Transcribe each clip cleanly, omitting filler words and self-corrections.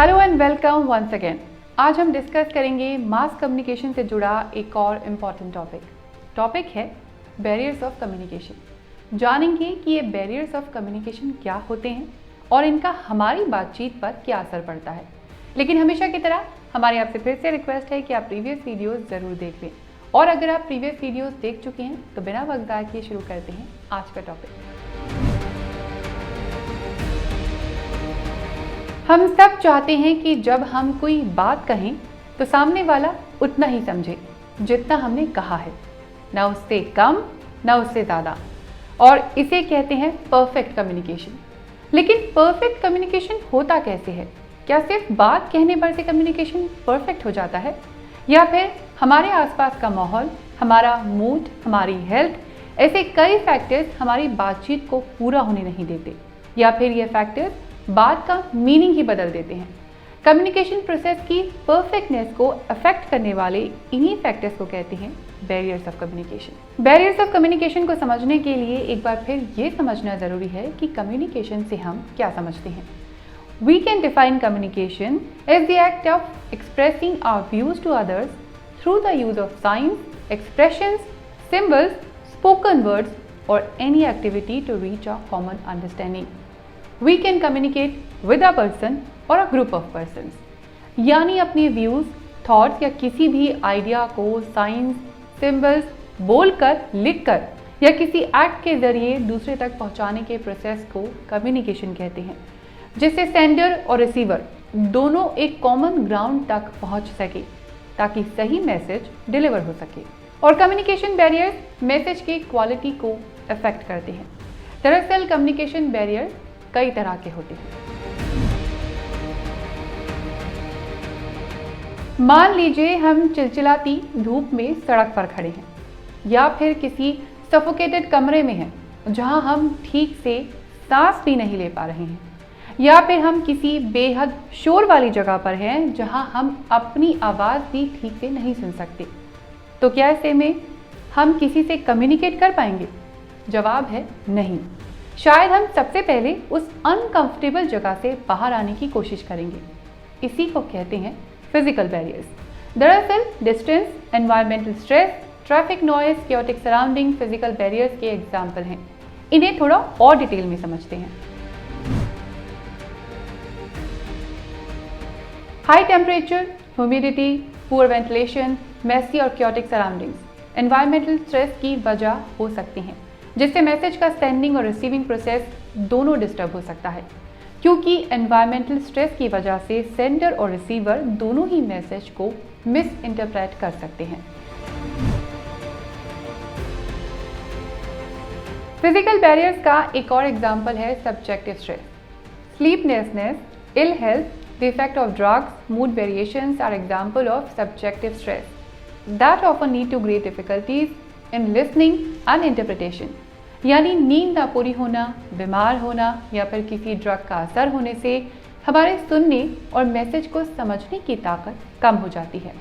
Hello and welcome once again. आज हम discuss करेंगे मास कम्युनिकेशन से जुड़ा एक और इम्पॉर्टेंट टॉपिक है बैरियर्स ऑफ कम्युनिकेशन। जानेंगे कि ये बैरियर्स ऑफ कम्युनिकेशन क्या होते हैं और इनका हमारी बातचीत पर क्या असर पड़ता है। लेकिन हमेशा की तरह हमारी आपसे फिर से रिक्वेस्ट है कि आप प्रीवियस वीडियोस ज़रूर देख लें, और अगर आप प्रीवियस वीडियोस देख चुके हैं तो बिना वक्त ज़ाया किए शुरू करते हैं आज का टॉपिक। हम सब चाहते हैं कि जब हम कोई बात कहें तो सामने वाला उतना ही समझे जितना हमने कहा है, ना उससे कम ना उससे ज़्यादा, और इसे कहते हैं परफेक्ट कम्युनिकेशन। लेकिन परफेक्ट कम्युनिकेशन होता कैसे है? क्या सिर्फ बात कहने पर से कम्युनिकेशन परफेक्ट हो जाता है, या फिर हमारे आसपास का माहौल, हमारा मूड, हमारी हेल्थ, ऐसे कई फैक्टर्स हमारी बातचीत को पूरा होने नहीं देते, या फिर ये फैक्टर्स बात का मीनिंग ही बदल देते हैं? कम्युनिकेशन प्रोसेस की परफेक्टनेस को अफेक्ट करने वाले इन्हीं फैक्टर्स को कहते हैं barriers of communication. Barriers of communication को समझने के लिए एक बार फिर ये समझना ज़रूरी है कि कम्युनिकेशन से हम क्या समझते हैं। We can define communication as the act of expressing our views to others through the use of signs, expressions, symbols, spoken words, or any activity to reach a common understanding. We can communicate with a person or a group of persons. यानी अपने views, thoughts या किसी भी idea को science, symbols बोलकर, लिखकर या किसी एक्ट के जरिए दूसरे तक पहुंचाने के प्रोसेस को कम्युनिकेशन कहते हैं, जिससे सेंडर और रिसीवर दोनों एक कॉमन ग्राउंड तक पहुंच सके ताकि सही मैसेज डिलीवर हो सके। और कम्युनिकेशन बैरियर्स मैसेज की क्वालिटी को अफेक्ट करते हैं। दरअसल कम्युनिकेशन बैरियर्स कई तरह के होते हैं। मान लीजिए हम चिलचिलाती धूप में सड़क पर खड़े हैं, या फिर किसी सफोकेटेड कमरे में हैं जहां हम ठीक से सांस भी नहीं ले पा रहे हैं, या फिर हम किसी बेहद शोर वाली जगह पर हैं जहां हम अपनी आवाज़ भी ठीक से नहीं सुन सकते। तो क्या ऐसे में हम किसी से कम्युनिकेट कर पाएंगे? जवाब है नहीं। शायद हम सबसे पहले उस अनकंफर्टेबल जगह से बाहर आने की कोशिश करेंगे। इसी को कहते हैं फिजिकल बैरियर्स। दरअसल distance, environmental stress, traffic noise, chaotic surrounding physical barriers के एग्जाम्पल हैं। इन्हें थोड़ा और डिटेल में समझते हैं। High temperature, humidity, poor ventilation, messy और कैओटिक सराउंडिंग्स एनवायरमेंटल स्ट्रेस की वजह हो सकती हैं, जिससे मैसेज का सेंडिंग और रिसीविंग प्रोसेस दोनों डिस्टर्ब हो सकता है, क्योंकि एनवायरमेंटल स्ट्रेस की वजह से सेंडर और रिसीवर दोनों ही मैसेज को मिस इंटरप्रेट कर सकते हैं। फिजिकल बैरियर्स का एक और एग्जाम्पल है subjective stress. Sleeplessness, ill health, the effect of drugs, mood variations are example of subjective stress that often lead to great difficulties in listening and interpretation. यानी नींद ना पूरी होना, बीमार होना या फिर किसी ड्रग का असर होने से हमारे सुनने और मैसेज को समझने की ताकत कम हो जाती है।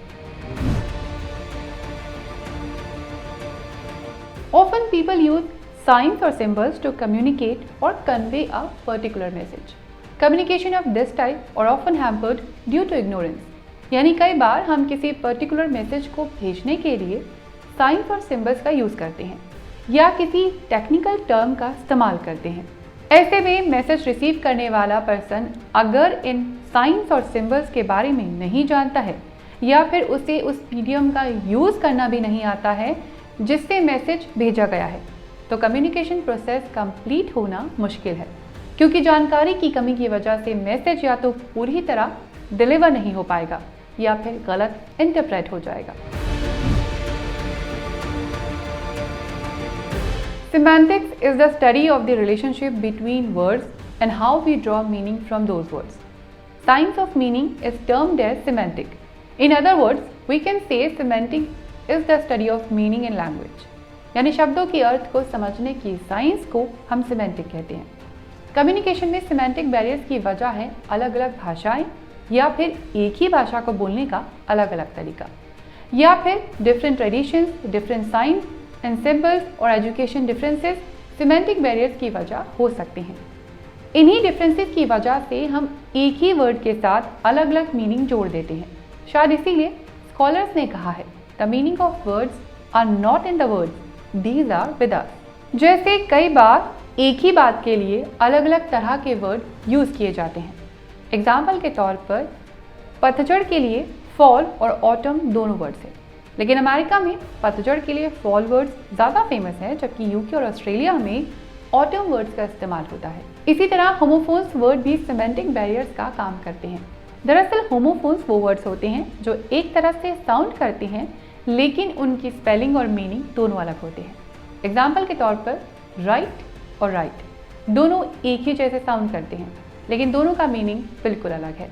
Often people use signs or symbols to communicate or convey a particular message. Communication of this type are often hampered due to ignorance. यानी कई बार हम किसी पर्टिकुलर मैसेज को भेजने के लिए साइंस और सिंबल्स का यूज़ करते हैं या किसी टेक्निकल टर्म का इस्तेमाल करते हैं। ऐसे में मैसेज रिसीव करने वाला पर्सन अगर इन साइंस और सिंबल्स के बारे में नहीं जानता है, या फिर उसे उस मीडियम का यूज़ करना भी नहीं आता है जिससे मैसेज भेजा गया है, तो कम्युनिकेशन प्रोसेस कंप्लीट होना मुश्किल है, क्योंकि जानकारी की कमी की वजह से मैसेज या तो पूरी तरह डिलीवर नहीं हो पाएगा या फिर गलत इंटरप्रेट हो जाएगा। Semantics is the study of the relationship between words and how we draw meaning from those words. Science of meaning is termed as semantic. In other words, we can say semantic is the study of meaning in language. यानी शब्दों के अर्थ को समझने की science को हम semantic कहते हैं। कम्युनिकेशन में सेमेंटिक बैरियर्स की वजह है अलग अलग भाषाएं, या फिर एक ही भाषा को बोलने का अलग अलग तरीका, या फिर different traditions, different science and symbols और एजुकेशन डिफरेंसेस सेमेंटिक बैरियर्स की वजह हो सकते हैं। इन्हीं डिफरेंसेस की वजह से हम एक ही वर्ड के साथ अलग अलग मीनिंग जोड़ देते हैं। शायद इसीलिए स्कॉलर्स ने कहा है the meaning of words are not in the words, these are with us. जैसे कई बार एक ही बात के लिए अलग अलग तरह के वर्ड यूज़ किए जाते हैं। एग्जाम्पल के तौर पर पतझड़ के लिए फॉल और ऑटम दोनों वर्ड्स हैं, लेकिन अमेरिका में पतझड़ के लिए फॉल वर्ड्स ज़्यादा फेमस है, जबकि यूके और ऑस्ट्रेलिया में ऑटम वर्ड्स का इस्तेमाल होता है। इसी तरह होमोफोन्स वर्ड भी सिमेंटिक बैरियर्स का काम करते हैं। दरअसल होमोफोन्स वो वर्ड्स होते हैं जो एक तरह से साउंड करते हैं, लेकिन उनकी स्पेलिंग और मीनिंग दोनों अलग होते हैं। एग्जाम्पल के तौर पर राइट और राइट दोनों एक ही जैसे साउंड करते हैं, लेकिन दोनों का मीनिंग बिल्कुल अलग है।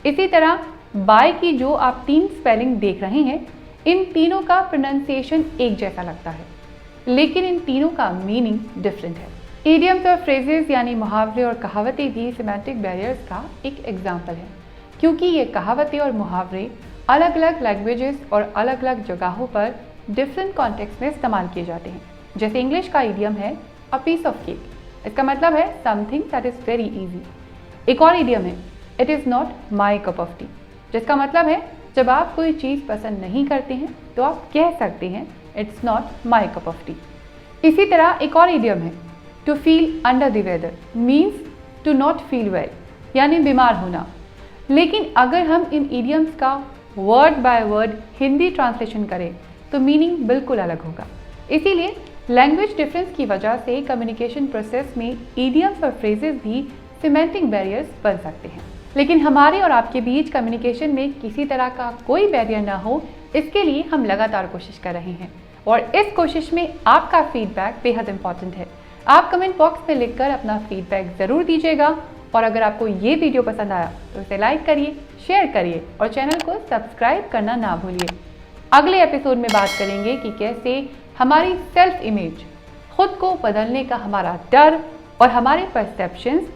इसी तरह बाय की जो आप 3 स्पेलिंग देख रहे हैं, इन तीनों का प्रोनाउंसिएशन एक जैसा लगता है, लेकिन इन तीनों का मीनिंग डिफरेंट है। इडियम्स और फ्रेजेस यानी मुहावरे और कहावतें भी सिमेंटिक बैरियर्स का एक एग्जाम्पल है, क्योंकि ये कहावतें और मुहावरे अलग अलग लैंग्वेजेस और अलग अलग जगहों पर डिफरेंट कॉन्टेक्स्ट में इस्तेमाल किए जाते हैं। जैसे इंग्लिश का इडियम है अ पीस ऑफ केक, इसका मतलब है something that is very easy. एक और इडियम है it is not my cup of T, जिसका मतलब है जब आप कोई चीज़ पसंद नहीं करते हैं तो आप कह सकते हैं it's not my cup of tea. इसी तरह एक और इडियम है to feel under the weather means to not feel well, यानी बीमार होना। लेकिन अगर हम इन इडियम्स का word by word Hindi translation करें तो मीनिंग बिल्कुल अलग होगा। इसीलिए लैंग्वेज डिफरेंस की वजह से कम्युनिकेशन प्रोसेस में इडियम्स और फ्रेजेस भी सिमेंटिक बैरियर्स बन सकते हैं। लेकिन हमारे और आपके बीच कम्युनिकेशन में किसी तरह का कोई बैरियर ना हो, इसके लिए हम लगातार कोशिश कर रहे हैं, और इस कोशिश में आपका फीडबैक बेहद इंपॉर्टेंट है। आप कमेंट बॉक्स में लिखकर अपना फीडबैक ज़रूर दीजिएगा, और अगर आपको ये वीडियो पसंद आया तो इसे लाइक करिए, शेयर करिए और चैनल को सब्सक्राइब करना ना भूलिए। अगले एपिसोड में बात करेंगे कि कैसे हमारी सेल्फ इमेज, खुद को बदलने का हमारा डर और हमारे परसेप्शंस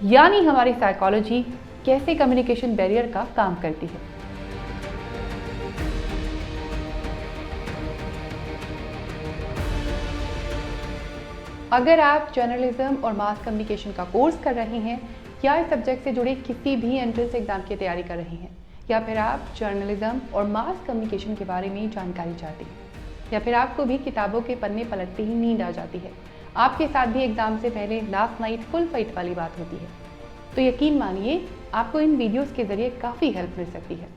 यानी हमारी साइकोलॉजी कैसे कम्युनिकेशन बैरियर का काम करती है। अगर आप जर्नलिज्म और मास कम्युनिकेशन का कोर्स कर रहे हैं, या इस सब्जेक्ट से जुड़े किसी भी एंट्रेंस एग्जाम की तैयारी कर रहे हैं, या फिर आप जर्नलिज्म और मास कम्युनिकेशन के बारे में जानकारी चाहते हैं, या फिर आपको भी किताबों के पन्ने पलटते ही नींद आ जाती है, आपके साथ भी एग्जाम से पहले लास्ट नाइट फुल फाइट वाली बात होती है, तो यकीन मानिए आपको इन वीडियोस के ज़रिए काफ़ी हेल्प मिल सकती है।